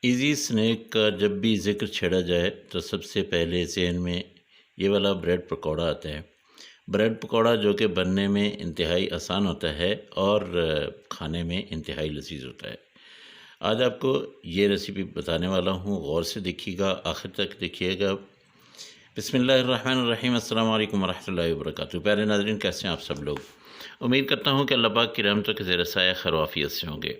Easy snack का जब भी ज़िक्र छेड़ा जाए तो सबसे पहले ज़हन में ये वाला ब्रेड पकौड़ा आता है। ब्रेड पकौड़ा जो कि बनने में इंतहाई आसान होता है और खाने में इंतहाई लज़ीज़ होता है। आज आपको ये रेसिपी बताने वाला हूँ, गौर से देखिएगा, आखिर तक देखिएगा। बिस्मिल्लाहिर्रहमानिर्रहीम, अस्सलाम वालेकुम वरहमतुल्लाहि वबरकातुहू। प्यारे नाज़रीन, कैसे हैं आप सब लोग? उम्मीद करता हूँ कि अल्लाह पाक की रहमतों के ज़ेर साया खैर व आफ़ियत से होंगे।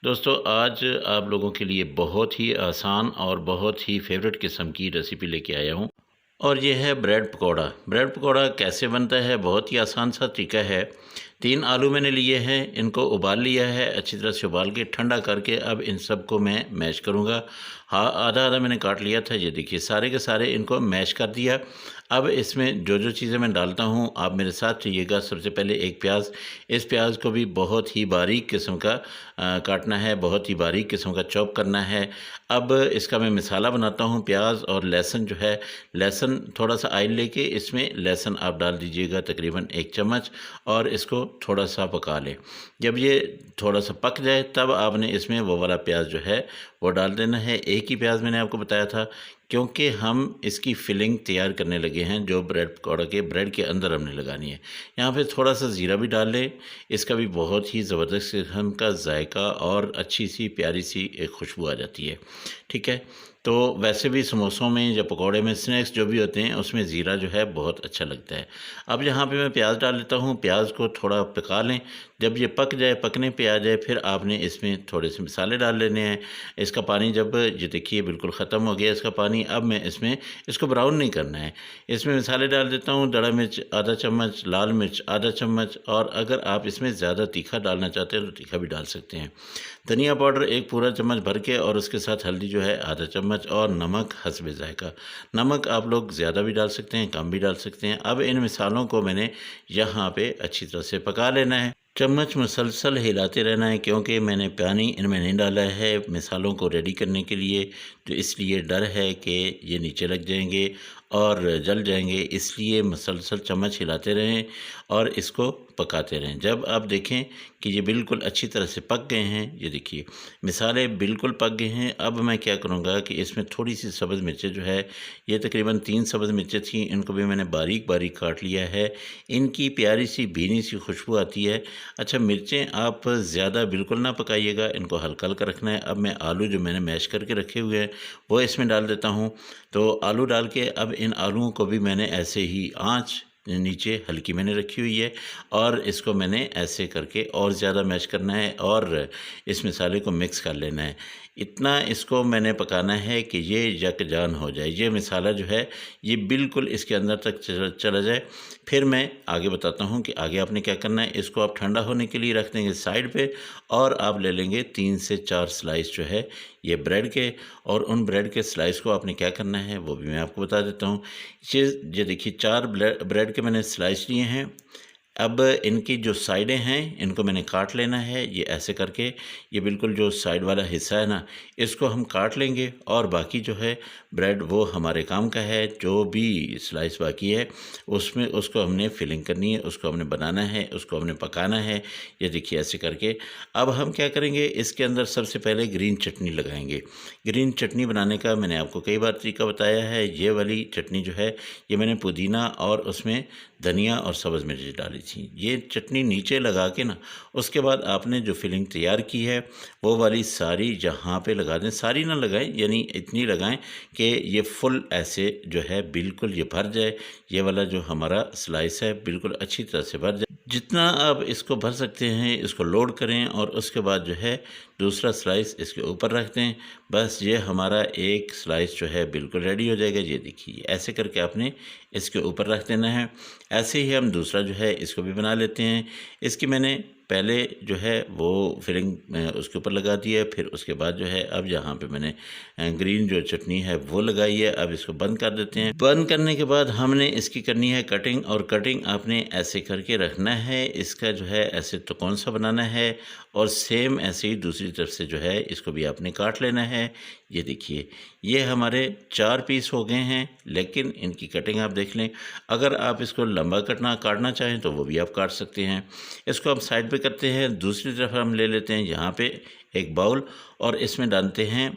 दोस्तों, आज आप लोगों के लिए बहुत ही आसान और बहुत ही फेवरेट किस्म की रेसिपी लेके आया हूँ और ये है ब्रेड पकौड़ा। ब्रेड पकौड़ा कैसे बनता है? बहुत ही आसान सा तरीका है। 3 आलू मैंने लिए हैं, इनको उबाल लिया है, अच्छी तरह से उबाल के ठंडा करके अब इन सबको मैं मैश करूँगा। हाँ, आधा-आधा मैंने काट लिया था, ये देखिए सारे के सारे इनको मैश कर दिया। अब इसमें जो-जो चीज़ें मैं डालता हूँ, आप मेरे साथ चलिएगा। सबसे पहले एक प्याज़, इस प्याज़ को भी बहुत ही बारीक किस्म का काटना है, बहुत ही बारीक किस्म का चॉप करना है। अब इसका मैं मसाला बनाता हूँ। प्याज़ और लहसुन जो है, लहसुन थोड़ा-सा ऑयल लेके इसमें लहसुन आप डाल दीजिएगा तकरीबन 1 चम्मच और इसको थोड़ा-सा पका लें। जब ये थोड़ा-सा पक जाए तब आपने इसमें वो वाला प्याज़ जो है वो डाल देना है। एक ही प्याज़ मैंने आपको बताया था क्योंकि हम इसकी फिलिंग तैयार करने लगे हैं जो ब्रेड पकौड़ा के ब्रेड के अंदर हमने लगानी है। यहाँ पे थोड़ा-सा ज़ीरा भी डाल लें, इसका भी बहुत ही ज़बरदस्त किस्म का जायका और अच्छी-सी प्यारी-सी एक खुशबू आ जाती है। ठीक है? तो वैसे भी समोसों में या पकौड़े में स्नैक्स जो भी होते हैं उसमें ज़ीरा जो है बहुत अच्छा लगता है। अब यहाँ पे मैं प्याज़ डाल लेता हूँ, प्याज़ को थोड़ा पका लें। जब ये पक जाए, पकने पे आ जाए, फिर आपने इसमें थोड़े से मसाले डाल लेने हैं। इसका पानी जब ये देखिए बिल्कुल ख़त्म हो गया इसका पानी, अब मैं इसमें इसको ब्राउन नहीं करना है। इसमें मसाले डाल देता हूँ, दड़ा मिर्च आधा चम्मच, लाल मिर्च आधा चम्मच और अगर आप इसमें ज़्यादा तीखा डालना चाहते हैं तो तीखा भी डाल सकते हैं। धनिया पाउडर 1 पूरा चम्मच भर के और उसके साथ हल्दी जो है आधा चम्मच और नमक हस्बे ज़ायक़ा। नमक आप लोग ज़्यादा भी डाल सकते हैं, कम भी डाल सकते हैं। अब इन मसालों को मैंने यहाँ पे अच्छी तरह से पका लेना है। चम्मच मुसलसल हिलाते रहना है क्योंकि मैंने पानी इनमें नहीं डाला है मसालों को रेडी करने के लिए, तो इसलिए डर है कि ये नीचे लग जाएंगे और जल जाएंगे, इसलिए मुसलसल चम्मच हिलाते रहें और इसको पकाते रहें। जब आप देखें कि ये बिल्कुल अच्छी तरह से पक गए हैं, ये देखिए मसाले बिल्कुल पक गए हैं। अब मैं क्या करूँगा कि इसमें थोड़ी सी सब्ज़ मिर्चें जो है, ये तकरीबन 3 सब्ज़ मिर्चें थी, इनको भी मैंने बारीक बारीक काट लिया है। इनकी प्यारी सी भीनी सी खुशबू आती है। अच्छा, मिर्चें आप ज़्यादा बिल्कुल ना पकाइएगा, इनको हल्का हल्का रखना है। अब मैं आलू जो मैंने मैश करके रखे हुए हैं वो इसमें डाल देता हूँ। तो आलू डाल के अब इन आलूओं को भी मैंने ऐसे ही आँच नीचे हल्की मैंने रखी हुई है और इसको मैंने ऐसे करके और ज़्यादा मैश करना है और इस मसाले को मिक्स कर लेना है। इतना इसको मैंने पकाना है कि ये यकजान हो जाए, ये मसाला जो है ये बिल्कुल इसके अंदर तक चला जाए। फिर मैं आगे बताता हूँ कि आगे आपने क्या करना है। इसको आप ठंडा होने के लिए रख देंगे साइड पे और आप ले लेंगे 3 से 4 स्लाइस जो है ये ब्रेड के, और उन ब्रेड के स्लाइस को आपने क्या करना है वो भी मैं आपको बता देता हूँ। ये देखिए 4 ब्रेड के मैंने स्लाइस लिए हैं। अब इनकी जो साइडें हैं इनको मैंने काट लेना है, ये ऐसे करके। ये बिल्कुल जो साइड वाला हिस्सा है ना, इसको हम काट लेंगे और बाकी जो है ब्रेड वो हमारे काम का है। जो भी स्लाइस बाकी है उसमें उसको हमने फिलिंग करनी है, उसको हमने बनाना है, उसको हमने पकाना है। ये देखिए ऐसे करके। अब हम क्या करेंगे, इसके अंदर सबसे पहले ग्रीन चटनी लगाएंगे। ग्रीन चटनी बनाने का मैंने आपको कई बार तरीका बताया है। ये वाली चटनी जो है ये मैंने पुदीना और उसमें धनिया और सब्ज़ मिर्च डाली थी। ये चटनी नीचे लगा के ना, उसके बाद आपने जो फिलिंग तैयार की है वो वाली सारी जहाँ पे लगा दें। सारी ना लगाएं, यानी इतनी लगाएं कि ये फुल ऐसे जो है बिल्कुल ये भर जाए। ये वाला जो हमारा स्लाइस है बिल्कुल अच्छी तरह से भर जाए। जितना आप इसको भर सकते हैं इसको लोड करें और उसके बाद जो है दूसरा स्लाइस इसके ऊपर रख दें। बस ये हमारा एक स्लाइस जो है बिल्कुल रेडी हो जाएगा। ये देखिए ऐसे करके आपने इसके ऊपर रख देना है। ऐसे ही हम दूसरा जो है इसको भी बना लेते हैं। इसकी मैंने पहले जो है वो फिलिंग उसके ऊपर लगा दी है, फिर उसके बाद जो है अब यहाँ पे मैंने ग्रीन जो चटनी है वो लगाई है। अब इसको बंद कर देते हैं। बंद करने के बाद हमने इसकी करनी है कटिंग, और कटिंग आपने ऐसे करके रखना है। इसका जो है ऐसे तो कौन सा बनाना है और सेम ऐसे ही दूसरी तरफ से जो है इसको भी आपने काट लेना है। ये देखिए ये हमारे 4 पीस हो गए हैं, लेकिन इनकी कटिंग आप देख लें। अगर आप इसको लंबा काटना चाहें तो वो भी आप काट सकते हैं। इसको हम साइड पे करते हैं। दूसरी तरफ हम ले लेते हैं यहाँ पे एक बाउल और इसमें डालते हैं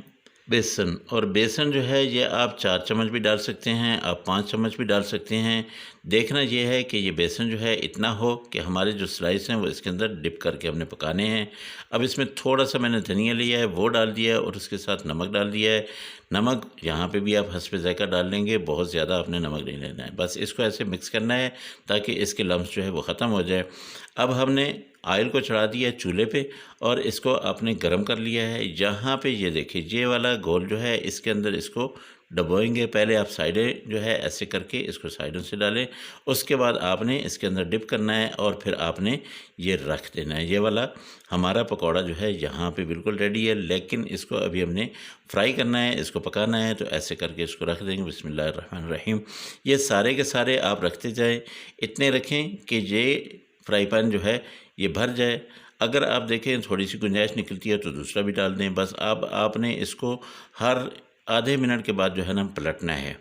बेसन। और बेसन जो है ये आप 4 चम्मच भी डाल सकते हैं, आप 5 चम्मच भी डाल सकते हैं। देखना ये है कि ये बेसन जो है इतना हो कि हमारे जो स्लाइस हैं वो इसके अंदर डिप करके हमने पकाने हैं। अब इसमें थोड़ा-सा मैंने धनिया लिया है वो डाल दिया है और उसके साथ नमक डाल दिया है। नमक यहाँ पे भी आप हस्बे ज़ायक़ा डाल लेंगे, बहुत ज़्यादा आपने नमक नहीं लेना है। बस इसको ऐसे मिक्स करना है ताकि इसके लम्स जो है वो ख़त्म हो जाए। अब हमने ऑयल को चढ़ा दिया है चूल्हे पे और इसको आपने गरम कर लिया है। यहाँ पे ये देखिए ये वाला घोल जो है इसके अंदर इसको डुबोएंगे। पहले आप साइडें जो है ऐसे करके इसको साइडों से डालें, उसके बाद आपने इसके अंदर डिप करना है और फिर आपने ये रख देना है। ये वाला हमारा पकौड़ा जो है यहाँ पे बिल्कुल रेडी है, लेकिन इसको अभी हमने फ्राई करना है, इसको पकाना है, तो ऐसे करके इसको रख देंगे। बिस्मिल्लाहिर्रहमानिर्रहीम। ये सारे के सारे आप रखते जाएँ, इतने रखें कि ये फ्राई पैन जो है ये भर जाए। अगर आप देखें थोड़ी सी गुंजाइश निकलती है तो दूसरा भी डाल दें। बस अब आपने इसको हर आधे मिनट के बाद जो है ना पलटना है।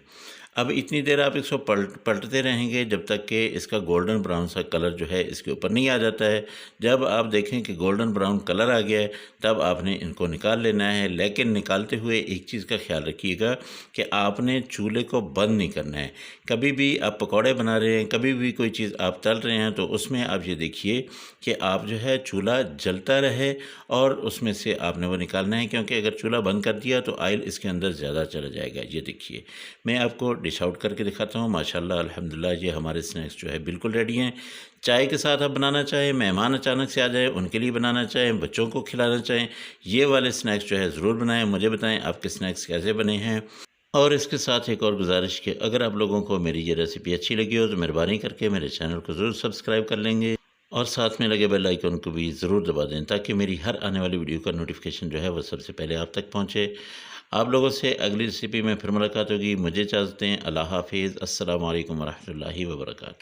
अब इतनी देर आप इसको पलटते रहेंगे जब तक कि इसका गोल्डन ब्राउन सा कलर जो है इसके ऊपर नहीं आ जाता है। जब आप देखें कि गोल्डन ब्राउन कलर आ गया है तब आपने इनको निकाल लेना है। लेकिन निकालते हुए एक चीज़ का ख्याल रखिएगा कि आपने चूल्हे को बंद नहीं करना है। कभी भी आप पकौड़े बना रहे हैं, कभी भी कोई चीज़ आप तल रहे हैं तो उसमें आप ये देखिए कि आप जो है चूल्हा जलता रहे और उसमें से आपने वो निकालना है, क्योंकि अगर चूल्हा बंद कर दिया तो ऑयल इसके अंदर ज़्यादा चला जाएगा। ये देखिए मैं आपको डिश आउट करके दिखाता हूँ। माशाल्लाह अल्हम्दुलिल्लाह ये हमारे स्नैक्स जो है बिल्कुल रेडी हैं। चाय के साथ आप बनाना चाहें, मेहमान अचानक से आ जाए उनके लिए बनाना चाहें, बच्चों को खिलाना चाहें, ये वाले स्नैक्स जो है ज़रूर बनाएं। मुझे बताएं आपके स्नैक्स कैसे बने हैं। और इसके साथ एक और गुजारिश कि अगर आप लोगों को मेरी ये रेसिपी अच्छी लगी हो तो मेहरबानी करके मेरे चैनल को ज़रूर सब्सक्राइब कर लेंगे और साथ में लगे बेल आइकन को भी ज़रूर दबा दें ताकि मेरी हर आने वाली वीडियो का नोटिफिकेशन जो है वो सबसे पहले आप तक पहुँचे। आप लोगों से अगली रेसिपी में फिर मुलाकात होगी। मुझे इजाज़त दें। अल्लाह हाफ़िज़। अस्सलामु अलैकुम वरहमतुल्लाहि वबरकातुहू।